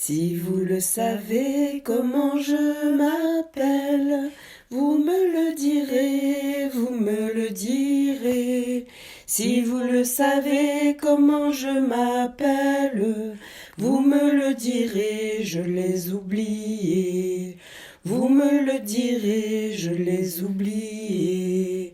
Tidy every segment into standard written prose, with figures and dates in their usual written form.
Si vous le savez comment je m'appelle, vous me le direz, vous me le direz. Si vous le savez comment je m'appelle, vous me le direz, je l'ai oublié. Vous me le direz, je l'ai oublié.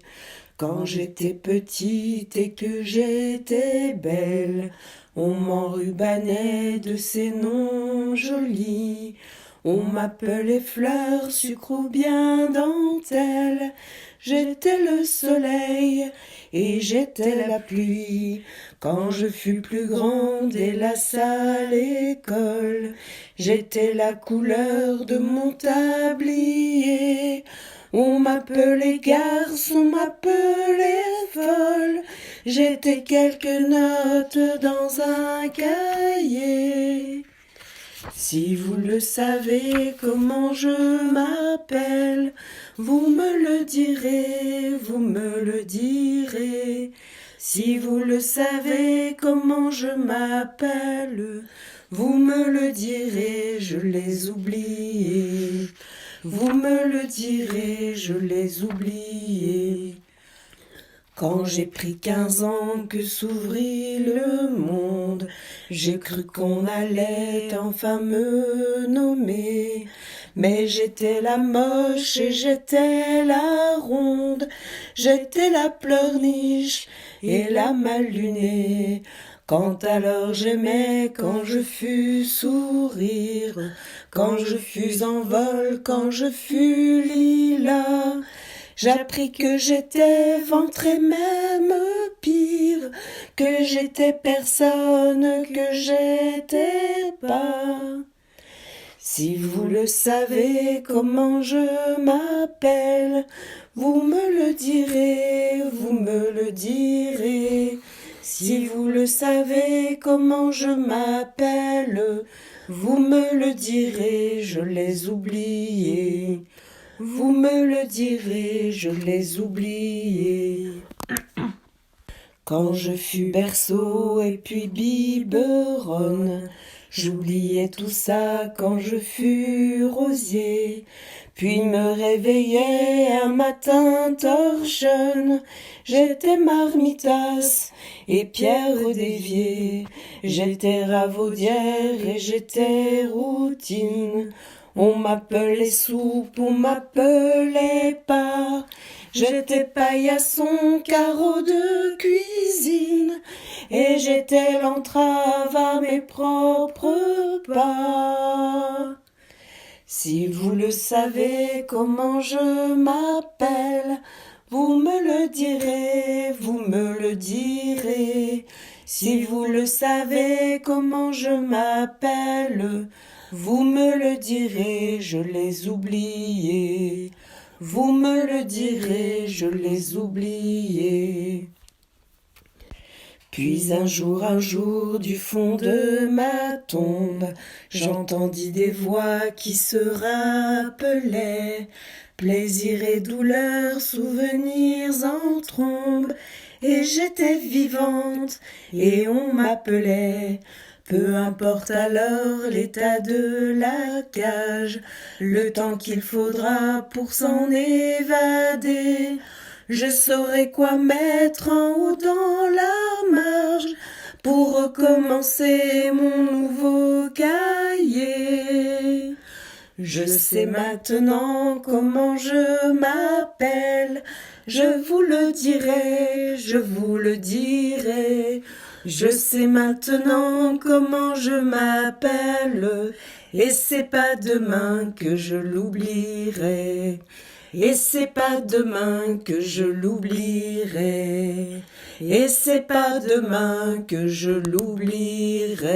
Quand j'étais petite et que j'étais belle, on m'enrubanait de ces noms jolis. On m'appelait fleur, sucre ou bien dentelle. J'étais le soleil et j'étais la pluie. Quand je fus plus grande, hélas à l'école, j'étais la couleur de mon tablier. On m'appelait garce, on m'appelait folle. J'étais quelques notes dans un cahier. Si vous le savez comment je m'appelle, vous me le direz, vous me le direz. Si vous le savez comment je m'appelle, vous me le direz, je l'ai oublié. Vous me le direz, je l'ai oublié. Quand j'ai pris 15 ans que s'ouvrit le monde, j'ai cru qu'on allait enfin me nommer. Mais j'étais la moche et j'étais la ronde, j'étais la pleurniche et la mal lunée. Quand alors j'aimais, quand je fus sourire, quand je fus en vol, quand je fus lilas, j'appris que j'étais ventre et même pire, que j'étais personne, que j'étais pas. Si vous le savez comment je m'appelle, vous me le direz, vous me le direz. Si vous le savez comment je m'appelle, vous me le direz, je l'ai oublié. Vous me le direz, je l'ai oublié. Quand je fus berceau et puis biberonne, j'oubliais tout ça quand je fus rosier. Puis me réveillais un matin torchonne, j'étais marmitasse et pierre d'évier. J'étais ravaudière et j'étais routine. On m'appelait soupe, on m'appelait pas. J'étais paillasson, carreau de cuisine, et j'étais l'entrave à mes propres pas. Si vous le savez comment je m'appelle, vous me le direz, vous me le direz. Si vous le savez comment je m'appelle, vous me le direz, je l'ai oublié. Vous me le direz, je l'ai oublié. Puis un jour, du fond de ma tombe, j'entendis des voix qui se rappelaient plaisir et douleur, souvenirs en trombe, et j'étais vivante, et on m'appelait. Peu importe alors l'état de la cage, le temps qu'il faudra pour s'en évader. Je saurai quoi mettre en haut dans la marge pour recommencer mon nouveau cahier. Je sais maintenant comment je m'appelle, je vous le dirai, je vous le dirai. Je sais maintenant comment je m'appelle, et c'est pas demain que je l'oublierai. Et c'est pas demain que je l'oublierai. Et c'est pas demain que je l'oublierai.